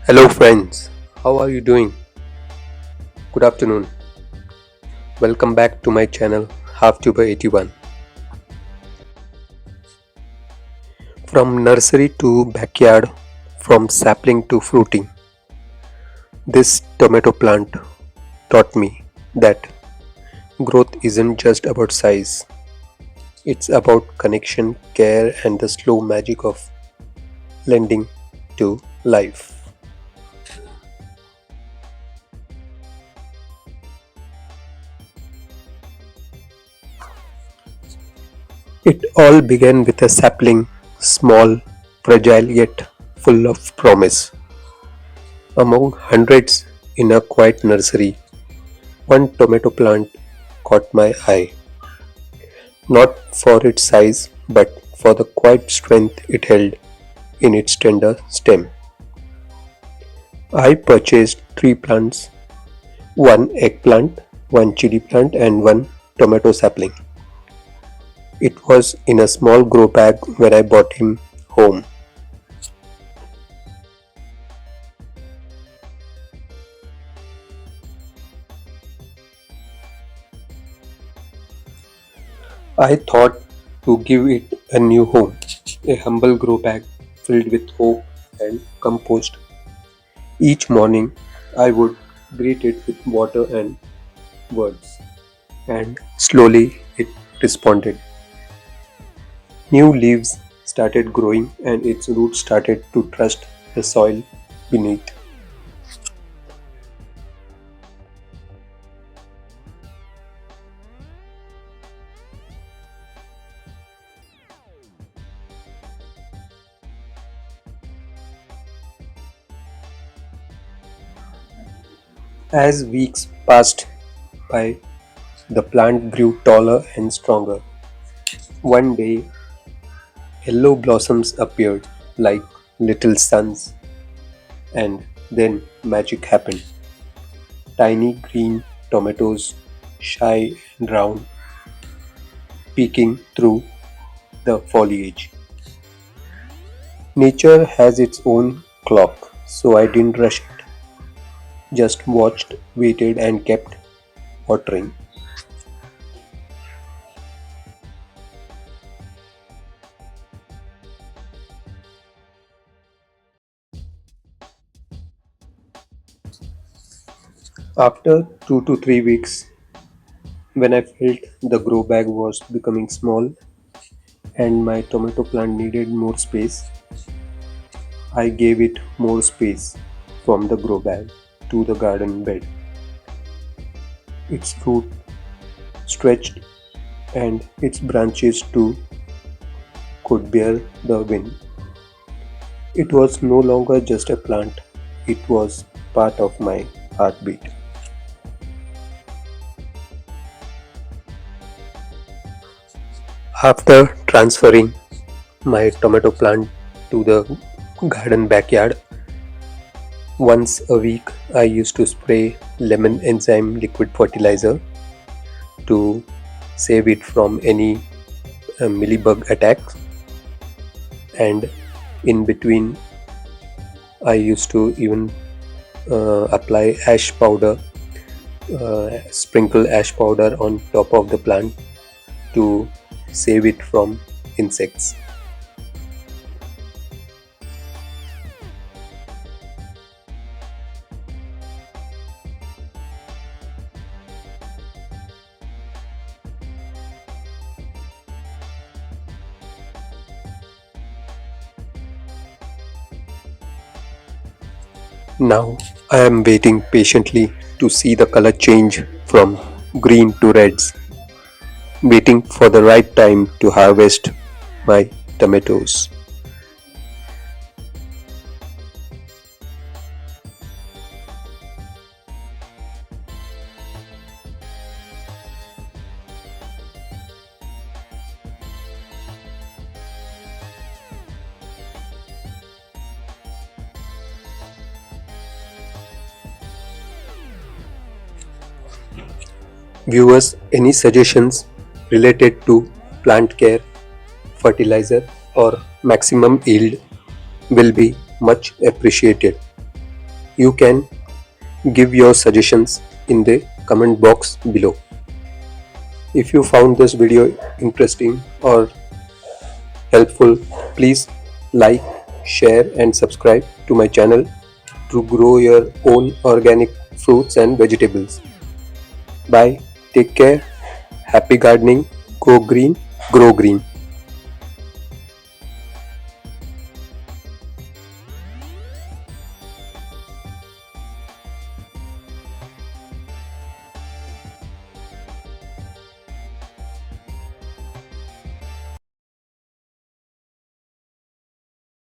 Hello, friends. How are you doing? Good afternoon. Welcome back to my channel, HalfTuber81. From nursery to backyard, from sapling to fruiting, this tomato plant taught me that growth isn't just about size, it's about connection, care, and the slow magic of lending to life. It all began with a sapling, small, fragile yet full of promise. Among hundreds in a quiet nursery, one tomato plant caught my eye, not for its size but for the quiet strength it held in its tender stem. I purchased three plants, one eggplant, one chili plant, and one tomato sapling. It was in a small grow bag when I brought him home. I thought to give it a new home, a humble grow bag filled with hope and compost. Each morning I would greet it with water and words, and slowly it responded. New leaves started growing and its roots started to trust the soil beneath. As weeks passed by, the plant grew taller and stronger. One day, yellow blossoms appeared like little suns, and then magic happened. Tiny green tomatoes, shy and round, peeking through the foliage. Nature has its own clock, so I didn't rush it. Just watched, waited, and kept watering. After 2 to 3 weeks, when I felt the grow bag was becoming small and my tomato plant needed more space, I gave it more space from the grow bag to the garden bed. Its root stretched and its branches too could bear the wind. It was no longer just a plant, it was part of my heartbeat. After transferring my tomato plant to the garden backyard, once a week I used to spray lemon enzyme liquid fertilizer to save it from any millibug attacks, and in between I used to even apply ash powder, sprinkle ash powder on top of the plant to save it from insects. Now I am waiting patiently to see the color change from green to reds, waiting for the right time to harvest my tomatoes. Viewers, any suggestions related to plant care, fertilizer, or maximum yield will be much appreciated. You can give your suggestions in the comment box below. If you found this video interesting or helpful, please like, share and subscribe to my channel to grow your own organic fruits and vegetables. Bye. Take care. Happy gardening. Go green. Grow green.